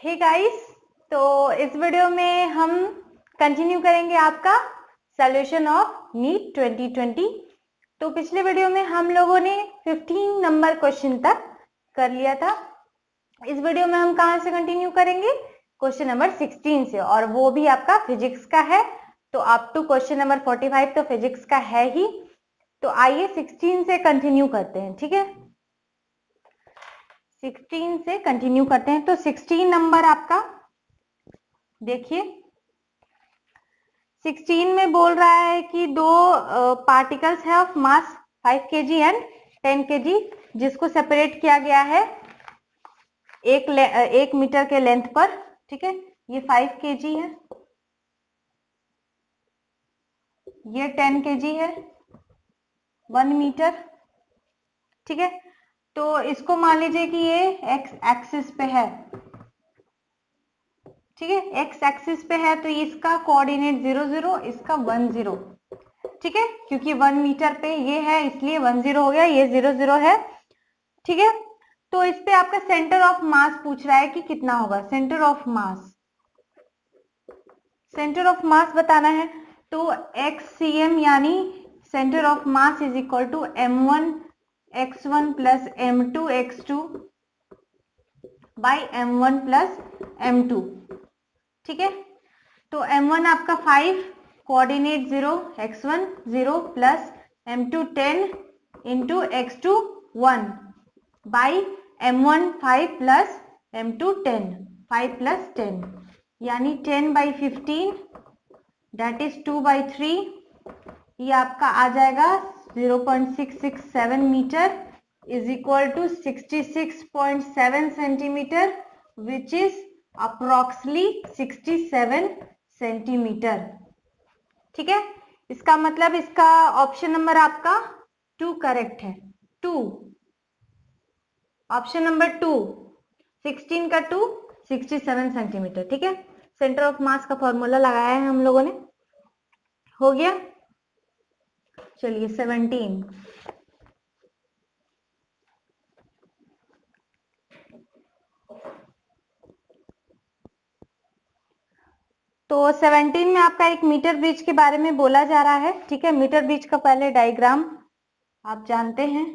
Hey guys, तो इस video में हम कंटिन्यू करेंगे आपका सॉल्यूशन ऑफ नीट 2020। तो पिछले वीडियो में हम लोगों ने 15 नंबर क्वेश्चन तक कर लिया था। इस वीडियो में हम कहां से कंटिन्यू करेंगे? क्वेश्चन नंबर 16 से, और वो भी आपका फिजिक्स का है। तो अप टू क्वेश्चन नंबर 45 तो फिजिक्स का है ही। तो आइए 16 से कंटिन्यू करते हैं, ठीक है। 16 से कंटिन्यू करते हैं। तो 16 नंबर आपका देखिए, 16 में बोल रहा है कि दो पार्टिकल्स है of mass 5 kg and 10 kg, जिसको सेपरेट किया गया है एक मीटर के लेंथ पर, ठीक है। ये 5 kg है, ये 10 kg है, 1 मीटर, ठीक है। तो इसको मान लीजिए कि ये एक्स एक्सिस पे है, ठीक है। एक्स एक्सिस पे है तो इसका कोऑर्डिनेट 0 0, इसका 1 0, ठीक है। क्योंकि 1 मीटर पे ये है इसलिए 1 0 हो गया, ये 0 0 है, ठीक है। तो इस पे आपका सेंटर ऑफ मास पूछ रहा है कि कितना होगा। Centre of mass, centre of mass बताना है। तो XCM यानी centre of mass is equal to M1 x1 plus M2 x2 by M1 plus M2, ठीक है। तो M1 आपका 5, coordinate 0, x1 0 plus M2 10 into x2 1 by M1 5 plus M2 10, 5 plus 10 यानी 10 by 15, that is 2 by 3। ये आपका आ जाएगा 0.667 metre is equal to 66.7 centimetre, which is approximately 67 centimetre, ठीक है। इसका मतलब इसका ऑप्शन नंबर आपका 2 करेक्ट है। 2, ऑप्शन नंबर 2, 16 का 2, 67 सेंटीमीटर, ठीक है। सेंटर ऑफ मास का फॉर्मूला लगाया है हम लोगों ने, हो गया। चलिए 17, तो 17 में आपका एक मीटर ब्रिज के बारे में बोला जा रहा है, ठीक है। मीटर ब्रिज का पहले डायग्राम आप जानते हैं।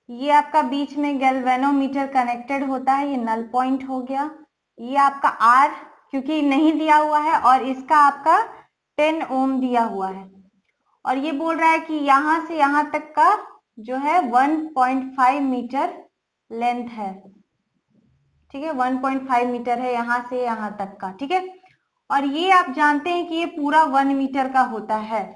ये आपका बीच में गैल्वेनोमीटर कनेक्टेड होता है, ये नल पॉइंट हो गया। ये आपका आर क्योंकि नहीं दिया हुआ है, और इसका आपका 10 ओम दिया हुआ है, और ये बोल रहा है कि यहां से यहां तक का जो है 1.5 मीटर लेंथ है, ठीक है। 1.5 मीटर है यहां से यहां तक का, ठीक है। और ये आप जानते हैं कि ये पूरा 1 मीटर का होता है,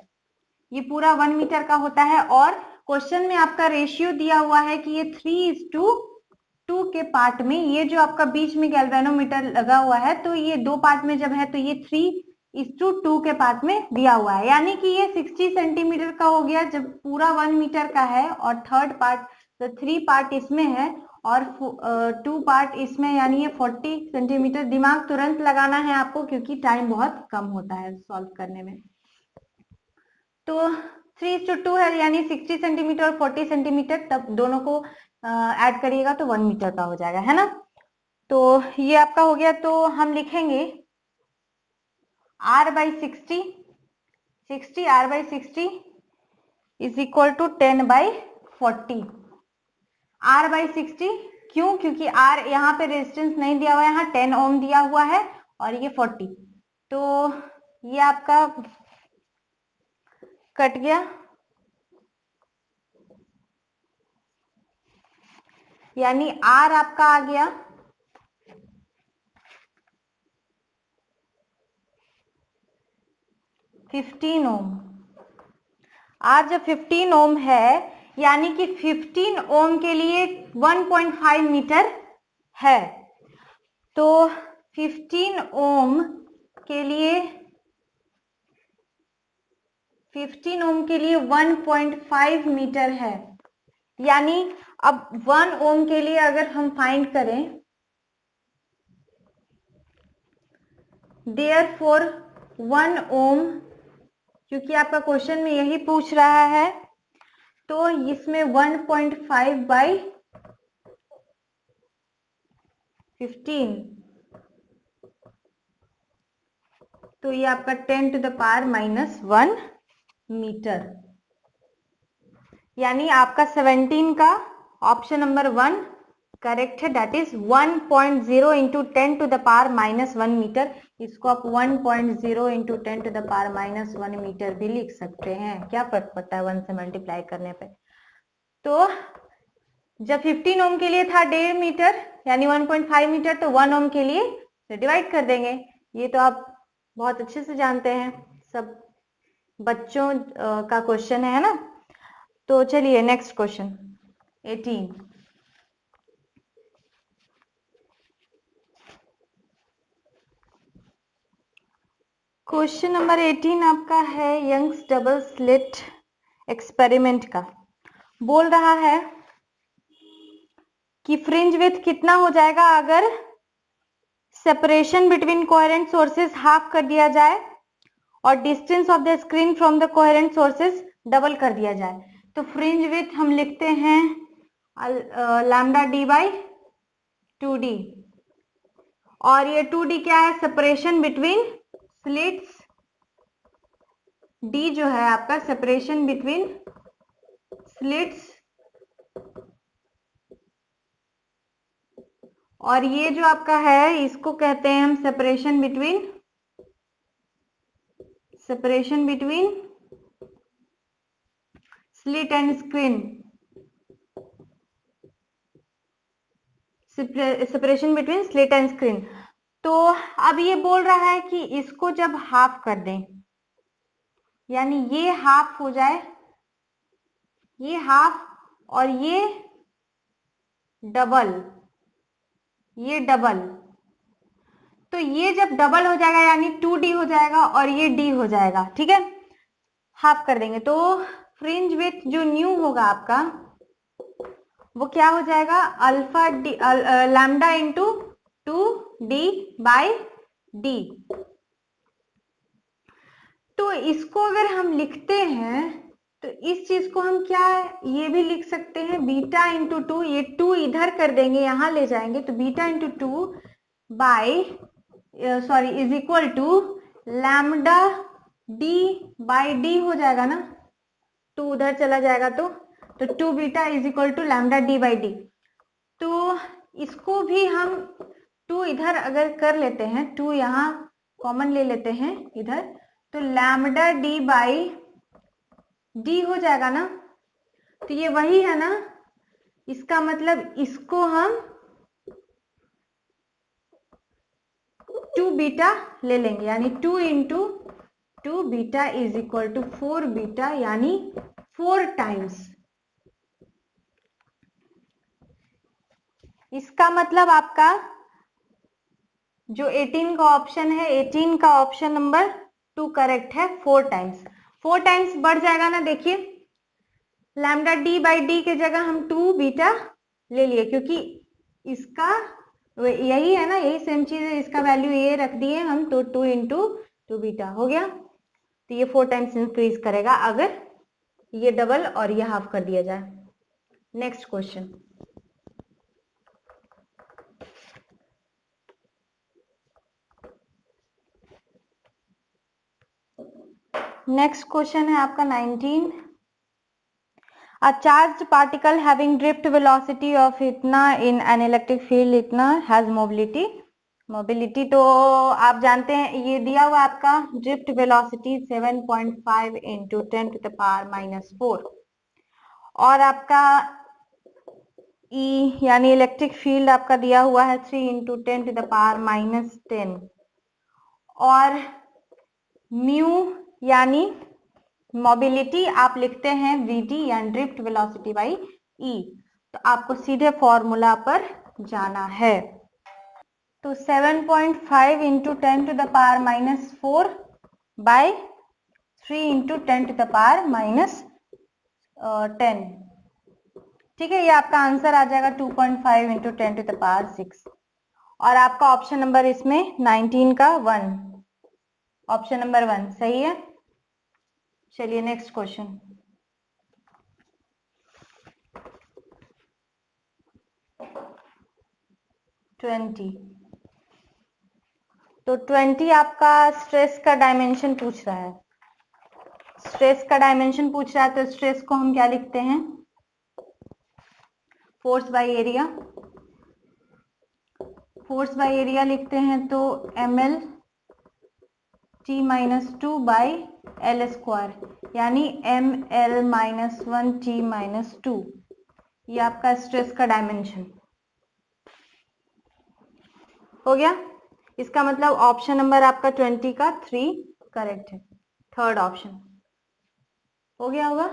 ये पूरा 1 मीटर का होता है। और क्वेश्चन में आपका रेशियो दिया हुआ है कि ये 3:2 के पार्ट में, ये जो आपका बीच में गैल्वेनोमीटर लगा हुआ है, तो ये दो पार्ट में जब है तो ये 3:2 के पार्ट में दिया हुआ है, यानी कि ये 60 सेंटीमीटर का हो गया जब पूरा 1 मीटर का है, और थर्ड पार्ट तो 3 पार्ट इसमें है और 2 पार्ट इसमें, यानी ये 40 सेंटीमीटर। दिमाग तुरंत लगाना है आपको क्योंकि टाइम बहुत कम होता है सॉल्व करने में। तो 3:2 है यानी 60 सेंटीमीटर और 40 सेंटीमीटर, तब दोनों को ऐड करिएगा तो 1 मीटर का हो जाएगा, है ना। तो ये आपका हो गया। तो हम लिखेंगे R by 60, 60 R by 60 is equal to 10 by 40। R by 60 क्यों? क्योंकि R यहाँ पे रेजिस्टेंस नहीं दिया हुआ है, यहाँ 10 ओम दिया हुआ है और ये 40, तो ये आपका कट गया, यानी R आपका आ गया 15 ओम। R जब 15 ओम है यानी कि 15 ओम के लिए 1.5 मीटर है, तो 15 ओम के लिए 1.5 मीटर है, यानी अब 1 ओम के लिए अगर हम फाइंड करें, देयरफॉर 1 ओम, क्योंकि आपका क्वेश्चन में यही पूछ रहा है, तो इसमें 1.5 बाई 15, तो ये आपका 10 टू द पावर -1 मीटर, यानी आपका 17 का ऑप्शन नंबर 1 करेक्ट है। That is 1.0 into 10 to the power -1 metre. इसको आप 1.0 into 10 to the power -1 metre भी लिख सकते हैं, क्या फर्क पड़ता है 1 से मल्टीप्लाई करने पे। तो जब 15 ओम के लिए था 1.5 मीटर यानी 1.5 मीटर, तो 1 ओम के लिए डिवाइड कर देंगे। ये तो आप बहुत अच्छे से जानते हैं, सब बच्चों का क्वेश्चन है ना। तो चलिए नेक्स्ट क्वेश्चन 18। क्वेश्चन नंबर 18 आपका है यंग्स डबल स्लिट एक्सपेरिमेंट का। बोल रहा है कि फ्रिंज विड्थ कितना हो जाएगा अगर separation between coherent sources half कर दिया जाए और distance of the screen from the coherent sources double कर दिया जाए। तो फ्रिंज विड्थ हम लिखते हैं लैम्डा डी बाई 2d, और ये 2d क्या है, सेपरेशन बिटवीन स्लिट्स। d जो है आपका सेपरेशन बिटवीन स्लिट्स, और ये जो आपका है इसको कहते हैं हम separation between slit and screen, separation between slit and screen. तो अब ये बोल रहा है कि इसको जब हाफ कर दें, यानी ये हाफ हो जाए, ये हाफ और ये डबल, ये डबल, तो ये जब डबल हो जाएगा यानी 2d हो जाएगा और ये d हो जाएगा, ठीक है। हाफ कर देंगे तो फ्रिंज विड्थ जो न्यू होगा आपका वो क्या हो जाएगा, alpha D lambda into 2d by d। तो इसको अगर हम लिखते हैं तो इस चीज को हम क्या ये भी लिख सकते हैं बीटा इंटू 2, ये 2 इधर कर देंगे यहां ले जाएंगे तो beta into 2 by sorry is equal to lambda D by D हो जाएगा ना, 2 उधर चला जाएगा तो 2 beta is equal to lambda D by D. तो इसको भी हम 2 इधर अगर कर लेते हैं, 2 यहाँ कॉमन ले लेते हैं इधर, तो लैम्डा डी बाई डी हो जाएगा ना। तो ये वही है ना, इसका मतलब इसको हम 2 बीटा ले लेंगे, यानी 2 into 2 beta is equal to 4 beta, यानी 4 टाइम्स। इसका मतलब आपका जो 18 का ऑप्शन है, 18 का ऑप्शन नंबर 2 करेक्ट है। 4 टाइम्स, 4 टाइम्स बढ़ जाएगा ना, देखिए लैम्डा डी बाई डी के जगह हम 2 बीटा ले लिए, क्योंकि इसका यही है ना, यही सेम चीज है, इसका वैल्यू ये रख दिए हम, तो 2 इंटू 2 बीटा हो गया। तो ये 4 टाइम्स इंक्रीज करेगा अगर ये डबल और ये हाफ कर दिया जाए। नेक्स्ट क्वेश्चन है आपका 19। A charged particle having drift velocity of इतना in an electric field इतना has mobility। तो आप जानते हैं ये दिया हुआ आपका drift velocity 7.5 into 10 to the power -4, और आपका E यानी इलेक्ट्रिक फील्ड आपका दिया हुआ है 3 इंटू 10 टू द पावर -10, और म्यू यानी मोबिलिटी आप लिखते हैं vd यानी ड्रिफ्ट वेलोसिटी बाई e। तो आपको सीधे फॉर्मूला पर जाना है। तो 7.5 into 10 to the power -4 by 3 into 10 to the power -10, ठीक है। ये आपका आंसर आ जाएगा 2.5 इंटू 10 टू द पावर 6, और आपका ऑप्शन नंबर इसमें 19 का 1। ऑप्शन नंबर 1 सही है। चलिए नेक्स्ट क्वेश्चन। ट्वेंटी। तो 20 आपका स्ट्रेस का डायमेंशन पूछ रहा है। स्ट्रेस का डायमेंशन पूछ रहा है तो स्ट्रेस को हम क्या लिखते हैं? Force by area. Force by area लिखते हैं तो ml t minus 2 by L square, यानी ml माइनस 1 t माइनस 2। ये आपका स्ट्रेस का डायमेंशन हो गया। इसका मतलब ऑप्शन नंबर आपका 20 का 3 करेक्ट है। थर्ड ऑप्शन हो गया होगा।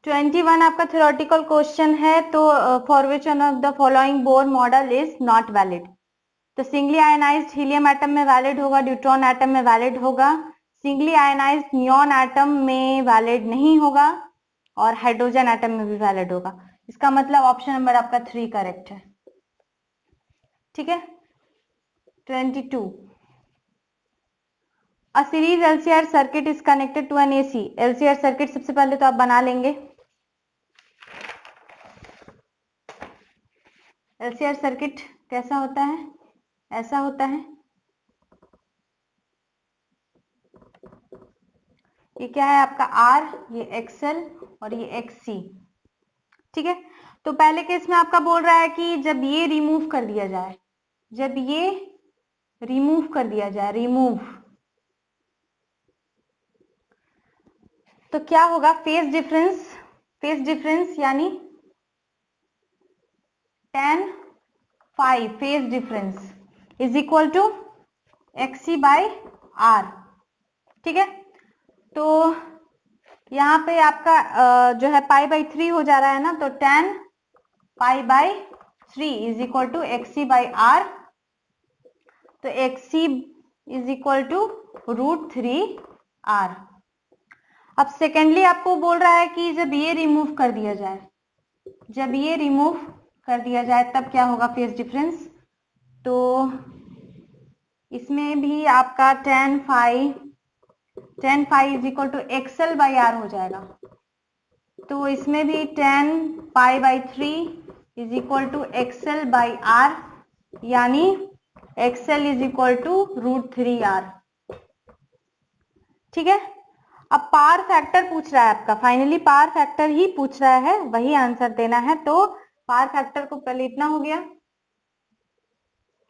21 आपका थ्योरेटिकल क्वेश्चन है। तो for which one of the following Bohr model is not valid? तो सिंगली आयनाइज्ड हीलियम एटम में वैलिड होगा, ड्यूट्रॉन एटम में वैलिड होगा, सिंगली आयनाइज्ड नियॉन एटम में वैलिड नहीं होगा, और हाइड्रोजन एटम में भी वैलिड होगा। इसका मतलब ऑप्शन नंबर आपका 3 करेक्ट है। ठीक है। 22 a series LCR circuit is connected to an AC. LCR circuit सबसे पहले तो आप बना लेंगे। एलसीआर सर्किट कैसा होता है? ऐसा होता है। ये क्या है आपका R, ये XL और ये XC। ठीक है। तो पहले केस में आपका बोल रहा है कि जब ये रिमूव कर दिया जाए, जब ये रिमूव कर दिया जाए, रिमूव, तो क्या होगा? फेज डिफरेंस, फेज डिफरेंस यानी tan phi phase difference is equal to XC by R। ठीक है। तो यहाँ पे आपका जो है पाई बाई 3 हो जा रहा है ना, तो tan pi by 3 is equal to XC by R। तो XC is equal to √3R। अब सेकेंडली आपको बोल रहा है कि जब ये रिमूव कर दिया जाए, जब ये रिमूव कर दिया जाए तब क्या होगा फेज डिफरेंस? तो इसमें भी आपका tan phi is equal to XL by R हो जाएगा। तो इसमें भी tan pi by 3 is equal to XL by R, यानी XL is equal to √3R। ठीक है। अब पावर फैक्टर पूछ रहा है आपका, फाइनली पावर फैक्टर ही पूछ रहा है, वही आंसर देना है। तो पावर फैक्टर को पहले इतना हो गया।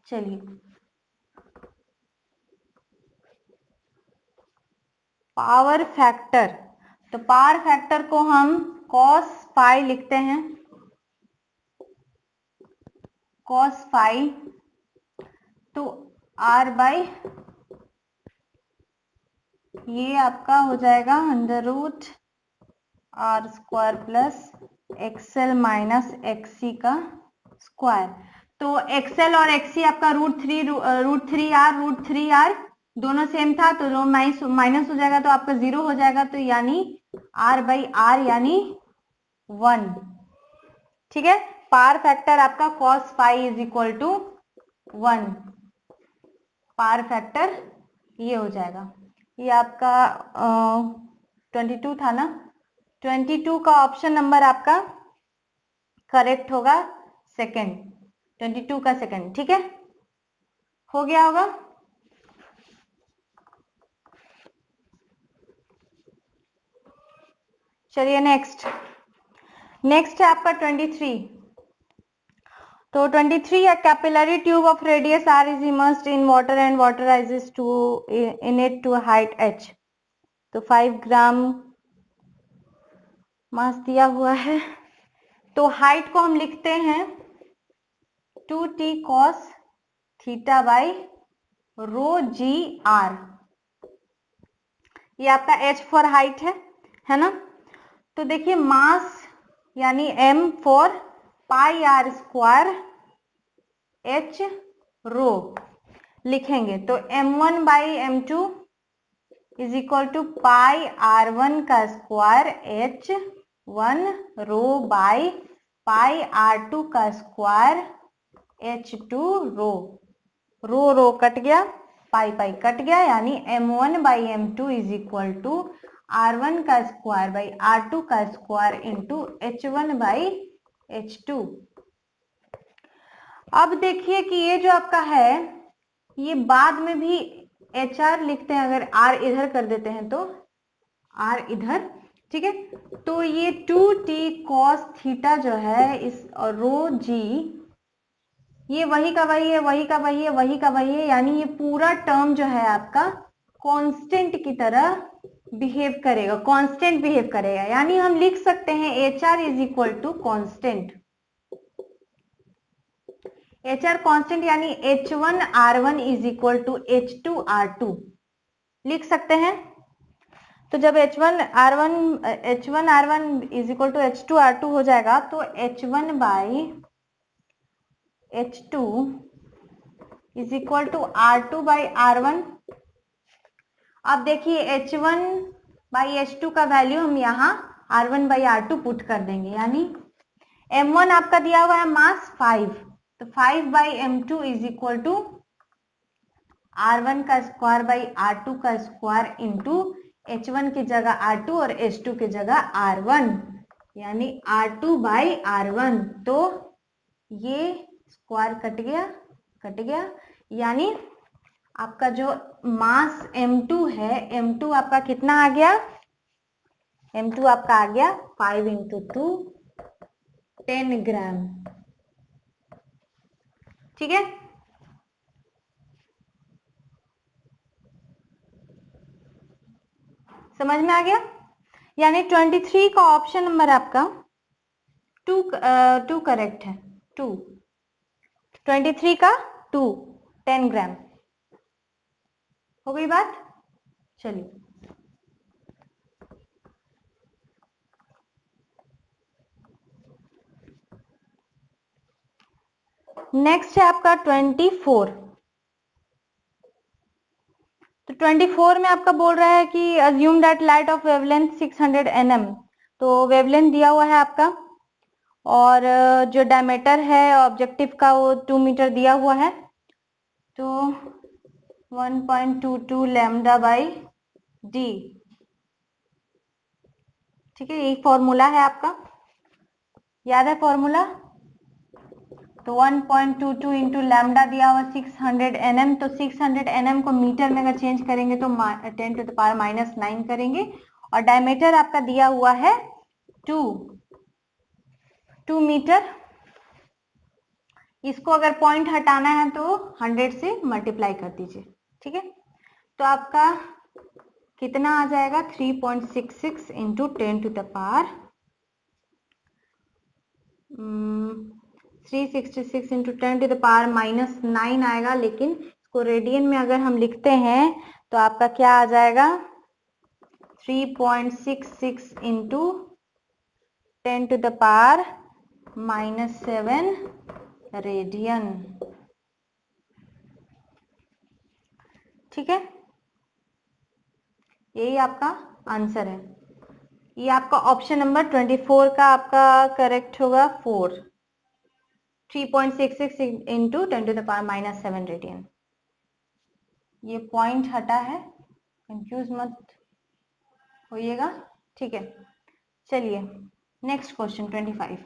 चलिए पावर फैक्टर, तो पावर फैक्टर को हम cos phi लिखते हैं, cos phi। तो R बाई ये आपका हो जाएगा √R² plus XL minus XC का स्क्वायर। तो XL और XC आपका √3R दोनों सेम था, तो दोनों माइनस हो जाएगा तो आपका 0 हो जाएगा। तो यानी R बाई R यानी 1। ठीक है। पावर फैक्टर आपका cos phi is equal to 1। Power factor ये हो जाएगा। ये आपका 22 था ना, 22 का ऑप्शन नंबर आपका करेक्ट होगा, सेकंड, 22 का सेकंड। ठीक है, हो गया होगा। चलिए नेक्स्ट है आपका 23। तो 23 a capillary tube of radius R is immersed in water and water rises to in it to a height h। तो 5 ग्राम मास दिया हुआ है। तो हाइट को हम लिखते हैं 2t cos theta by ρg/r। ये आपका h फॉर हाइट है ना। तो देखिए मास यानी m for pi r square h rho लिखेंगे। तो m1 by m2 is equal to pi r1 का square h1 row by pi R2 का स्क्वायर H2 रो, रो रो कट गया, पाई पाई कट गया, यानी M1 by M2 is equal to R1 का square by R2 का square into H1 by H2। अब देखिए कि ये जो आपका है ये बाद में भी HR लिखते हैं, अगर R इधर कर देते हैं तो R इधर, ठीक है, तो ये 2t cos थीटा जो है इस रो जी, ये वही का वही है, वही का वही है, वही का वही है, यानी ये पूरा टर्म जो है आपका कांस्टेंट की तरह बिहेव करेगा, कांस्टेंट बिहेव करेगा, यानी हम लिख सकते हैं HR is equal to constant, HR constant, यानी H1 R1 is equal to H2 R2 लिख सकते हैं। तो जब H1 R1 is equal to H2 R2 हो जाएगा तो H1 by H2 is equal to R2 by R1। अब देखिए H1 बाई H2 का वैल्यू हम यहाँ R1 बाई R2 पुट कर देंगे, यानी M1 आपका दिया हुआ है मास 5, तो 5 by M2 is equal to R1 का स्क्वायर बाई R2 का स्क्वायर इंटू H1 की जगह R2 और H2 की जगह R1, यानी R2 बाई R1। तो ये स्क्वायर कट गया, यानी आपका जो मास M2 है, M2 आपका कितना आ गया, M2 आपका आ गया 5 इंटू 2 10 ग्राम, ठीक है। समझ में आ गया, यानी 23 का ऑप्शन नंबर आपका 2 करेक्ट है, 2, 23 का 2 10 ग्राम हो गई बात। चलिए नेक्स्ट है आपका 24। तो 24 में आपका बोल रहा है कि assume that light of wavelength 600 nm, तो वेवलेंथ दिया हुआ है आपका, और जो डायमीटर है ऑब्जेक्टिव का वो 2 मीटर दिया हुआ है, तो 1.22 लैम्डा बाई डी, ठीक है, यही फॉर्मूला है आपका, याद है फॉर्मूला। तो 1.22 इंटू लैम्डा दिया हुआ 600 nm, तो 600 nm को मीटर में अगर चेंज करेंगे तो 10 टू द पावर -9 करेंगे, और डायमीटर आपका दिया हुआ है 2 मीटर, इसको अगर पॉइंट हटाना है तो 100 से मल्टीप्लाई कर दीजिए, ठीक है। तो आपका कितना आ जाएगा 3.66 into 10 to the power 366 into 10 to the power -9 आएगा, लेकिन इसको रेडियन में अगर हम लिखते हैं तो आपका क्या आ जाएगा 3.66 into 10 to the power -7 radian, ठीक है, यही आपका आंसर है। ये आपका ऑप्शन नंबर 24 का आपका करेक्ट होगा 4, 3.66 into 10 to the power -7 radian. ये पॉइंट हटा है, कंफ्यूज मत होइएगा, ठीक है। चलिए नेक्स्ट क्वेश्चन 25।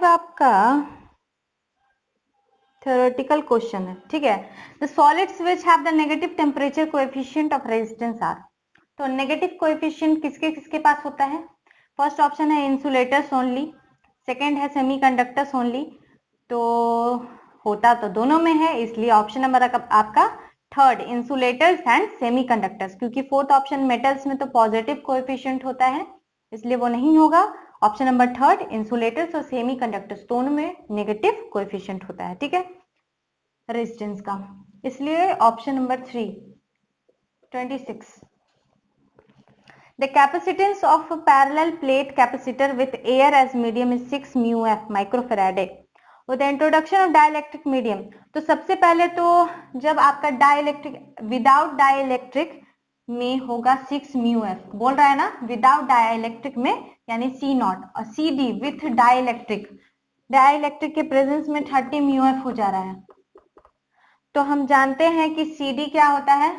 आपका थ्योरेटिकल क्वेश्चन है, ठीक है। The solids which have the negative temperature coefficient of resistance R, तो नेगेटिव कोएफिशिएंट किसके किसके पास होता है। फर्स्ट ऑप्शन है इंसुलेटर्स ओनली, सेकेंड है सेमीकंडक्टर्स ओनली, तो होता तो दोनों में है, इसलिए ऑप्शन नंबर आपका थर्ड इंसुलेटर्स एंड सेमीकंडक्टर्स, क्योंकि फोर्थ ऑप्शन मेटल्स में तो पॉजिटिव कोएफिशिएंट होता है, इसलिए वो नहीं होगा। ऑप्शन नंबर थर्ड इंसुलेटर्स और सेमीकंडक्टर्स दोनों में नेगेटिव कोएफिशिएंट होता है, ठीक है, रेजिस्टेंस का, इसलिए option number 3 26। The capacitance of a parallel plate capacitor with air as medium is 6 μF microfarad. With the introduction of dielectric medium, तो सबसे पहले तो जब आपका डाइलेक्ट्रिक विदाउट डाइलेक्ट्रिक में होगा 6 म्यू एफ, बोल रहा है ना, विदाउट डाइलेक्ट्रिक में यानी सी नॉट, और C D with dielectric, dielectric के प्रेजेंस में 30 म्यू एफ हो जा रहा है। तो हम जानते हैं कि सी डी क्या होता है,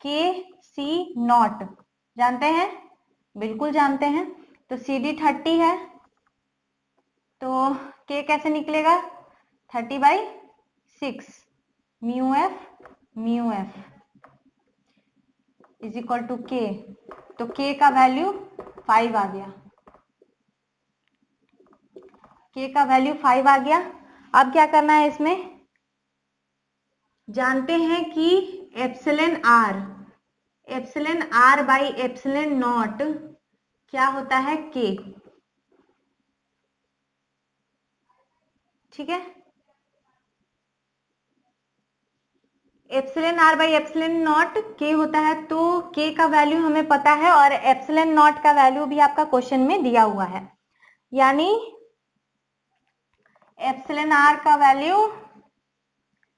के सी नॉट, जानते हैं, बिल्कुल जानते हैं। तो सी डी 30 है, तो के कैसे निकलेगा, 30/6 mu F is equal to K. तो के का वैल्यू 5 आ गया, के का वैल्यू 5 आ गया। अब क्या करना है इसमें, जानते हैं कि epsilon R by epsilon nought क्या होता है, के, ठीक है। Epsilon R by epsilon nought K होता है, तो के का वैल्यू हमें पता है और एप्सिलन नॉट का वैल्यू भी आपका क्वेश्चन में दिया हुआ है, यानी एप्सिलन आर का वैल्यू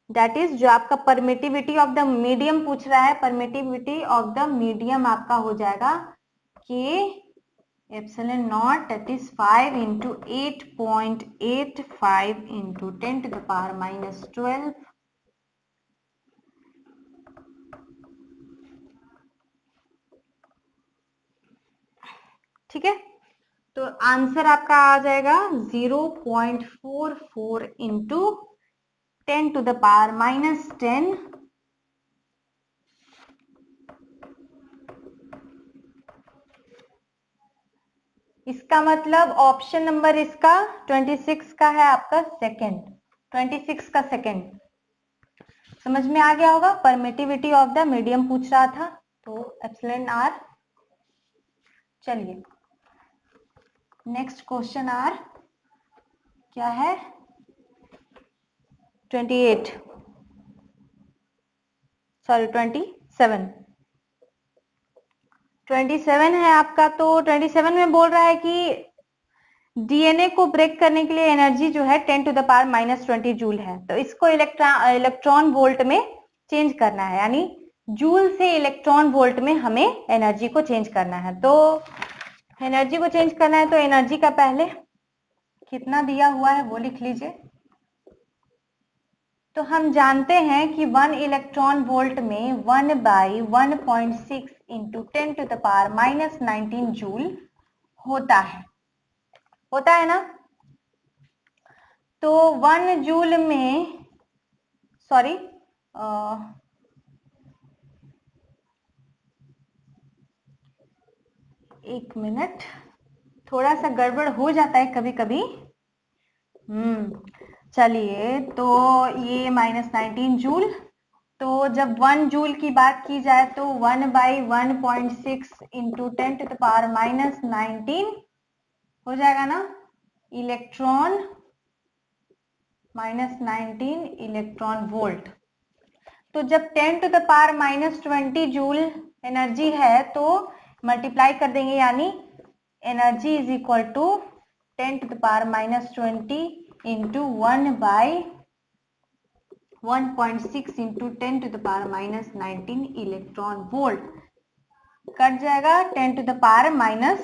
दैट इज जो आपका परमिटिविटी ऑफ द मीडियम पूछ रहा है, परमिटिविटी ऑफ द मीडियम आपका हो जाएगा के epsilon naught that is 5 into 8.85 into 10⁻⁻12, ठीक है। तो आंसर आपका आ जाएगा 0.44 इंटू 10⁻⁻10, इसका मतलब ऑप्शन नंबर इसका 26 का है आपका सेकंड, 26 का सेकंड। समझ में आ गया होगा, परमिटिविटी ऑफ द मीडियम पूछ रहा था, तो एप्सिलन आर। चलिए नेक्स्ट क्वेश्चन आर क्या है, 27 है आपका। तो 27 में बोल रहा है कि डीएनए को ब्रेक करने के लिए एनर्जी जो है 10⁻⁻20 जूल है, तो इसको इलेक्ट्रॉन वोल्ट में चेंज करना है, यानी जूल से इलेक्ट्रॉन वोल्ट में हमें एनर्जी को चेंज करना है। तो एनर्जी को चेंज करना है तो एनर्जी का पहले कितना दिया हुआ है वो लिख लीजिए। तो हम जानते हैं कि 1 इलेक्ट्रॉन वोल्ट में 1/1.6 इंटू 10⁻⁻19 जूल होता है ना। तो 1 जूल में, सॉरी, एक मिनट, थोड़ा सा गड़बड़ हो जाता है कभी कभी। चलिए, तो ये -19 जूल, तो जब 1 जूल की बात की जाए तो 1/1.6 इंटू 10⁻⁻19 हो जाएगा ना, इलेक्ट्रॉन -19 इलेक्ट्रॉन वोल्ट। तो जब 10⁻⁻20 जूल एनर्जी है तो मल्टीप्लाई कर देंगे, यानी energy is equal to 10⁻⁻20 into 1/1.6 into 10⁻⁻19 electron volt, cut जाएगा 10⁻⁻।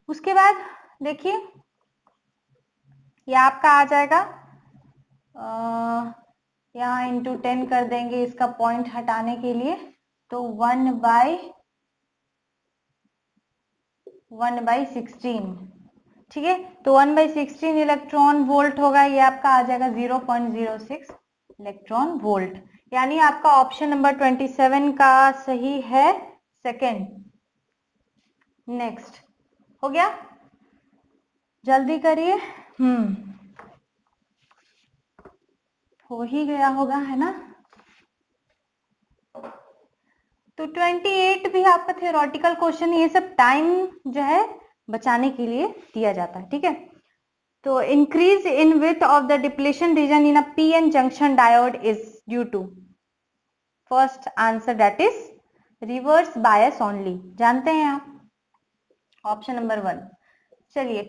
उसके बाद देखिए ये आपका आ जाएगा, यहाँ इंटू 10 कर देंगे इसका पॉइंट हटाने के लिए, तो 1/16, ठीक है। तो 1/16 इलेक्ट्रॉन वोल्ट होगा, ये आपका आ जाएगा 0.06 इलेक्ट्रॉन वोल्ट, यानी आपका ऑप्शन नंबर 27 का सही है, सेकंड। नेक्स्ट हो गया, जल्दी करिए, हो ही गया होगा, है ना। तो 28 भी आपका थ्योरेटिकल क्वेश्चन, ये सब टाइम जो है बचाने के लिए दिया जाता है, ठीक है। तो increase in width of the depletion region in a PN junction diode is due to, first answer that is reverse bias only, जानते हैं आप, ऑप्शन नंबर 1। चलिए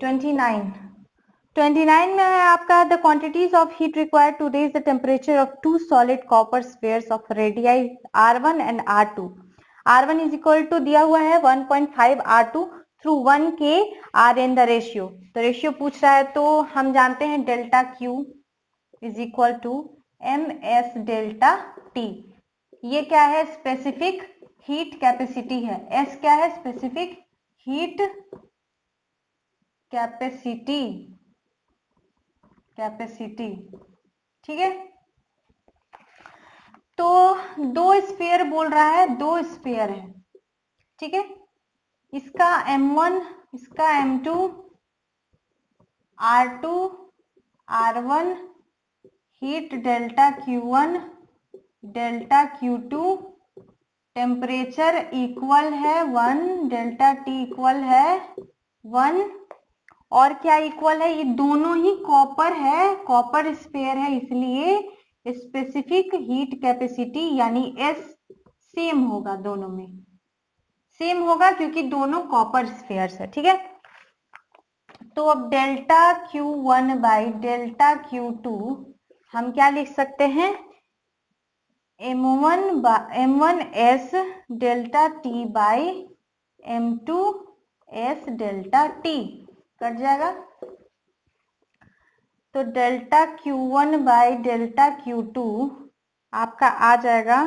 29 में है आपका, the quantities of heat required to raise the temperature of 2 solid copper spheres of radii R1 and R2 R1 is equal to दिया हुआ है 1.5 R2 थ्रू 1 के आर इन द रेशियो। तो रेशियो पूछ रहा है तो हम जानते हैं delta Q is equal to MS delta T। ये क्या है? स्पेसिफिक हीट कैपेसिटी है। S क्या है? स्पेसिफिक हीट कैपेसिटी, ठीक है। तो दो स्फीयर बोल रहा है, दो स्फीयर है, ठीक है। इसका M1, इसका M2, R2, R1, heat delta Q1, delta Q2, temperature equal है 1, डेल्टा T इक्वल है 1, और क्या इक्वल है? ये दोनों ही कॉपर है, कॉपर स्फीयर है, इसलिए स्पेसिफिक हीट कैपेसिटी यानी S सेम होगा, दोनों में सेम होगा क्योंकि दोनों कॉपर स्फीयर्स है, ठीक है। तो अब delta Q1 by delta Q2 हम क्या लिख सकते हैं? M1S delta T by M2S delta T cut जाएगा। तो delta Q1 by delta Q2 आपका आ जाएगा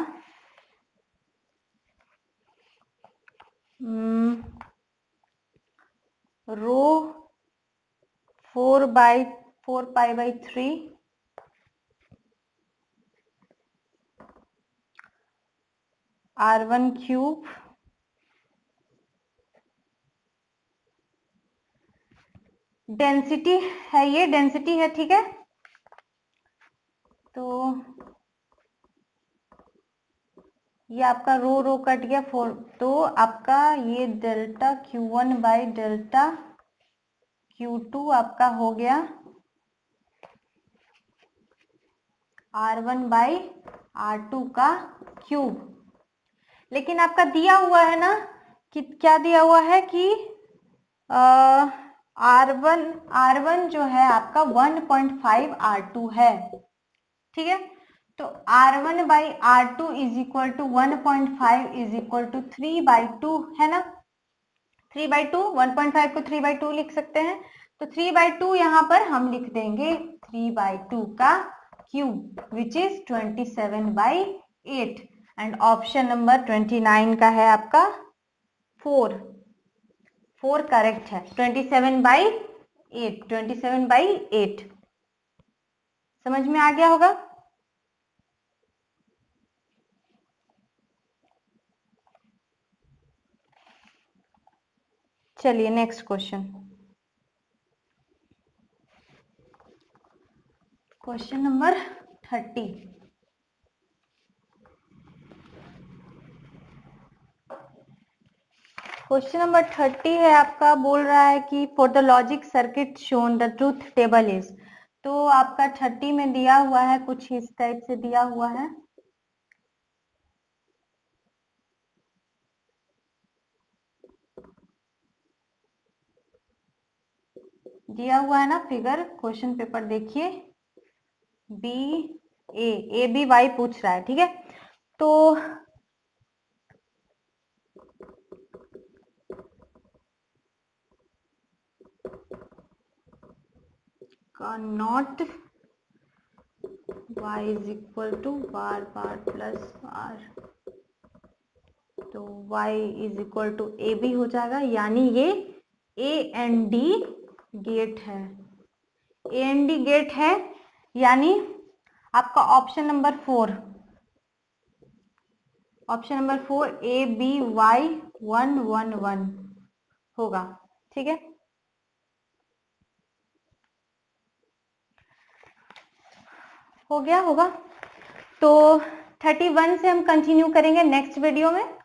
रो 4 पाई बाई 3 R1 क्यूब डेंसिटी है, ये डेंसिटी है, ठीक है। तो ये आपका रो रो कट गया 4, तो आपका ये delta Q1 by delta Q2 आपका हो गया R1 बाई R2 का क्यूब। लेकिन आपका दिया हुआ है ना कि क्या दिया हुआ है कि R1 जो है आपका 1.5 R2 है, ठीक है। तो R1 by R2 is equal to 1.5 is equal to 3/2 है ना। 3/2, 1.5 को 3/2 लिख सकते हैं। तो 3/2 यहाँ पर हम लिख देंगे 3/2 का cube which is 27/8 and option number 29 का है आपका 4 करेक्ट है। 27/8 समझ में आ गया होगा। चलिए next question, question number 30। Question number 30 है आपका, बोल रहा है कि for the logic circuit shown the truth table is. तो आपका 30 में दिया हुआ है, कुछ इस टाइप से दिया हुआ है। दिया हुआ है ना फिगर, क्वेश्चन पेपर देखिए, ए बी वाई पूछ रहा है, ठीक है। तो not y is equal to bar plus r, तो y is equal to A B हो जाएगा, यानी ये ए एंड डी गेट है, ए एंड डी गेट है, यानी आपका option number 4 A B Y 1 1 1 होगा, ठीक है। हो गया होगा। तो 31 से हम कंटिन्यू करेंगे नेक्स्ट वीडियो में।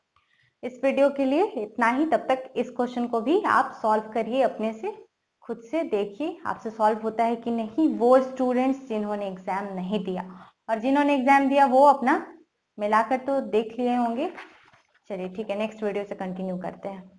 इस वीडियो के लिए इतना ही, तब तक इस क्वेश्चन को भी आप सॉल्व करिए, अपने से खुद से देखिए आपसे सॉल्व होता है कि नहीं। वो स्टूडेंट्स जिन्होंने एग्जाम नहीं दिया और जिन्होंने एग्जाम दिया वो अपना मिलाकर तो देख लिए होंगे। चलिए ठीक है, नेक्स्ट वीडियो से कंटिन्यू करते हैं।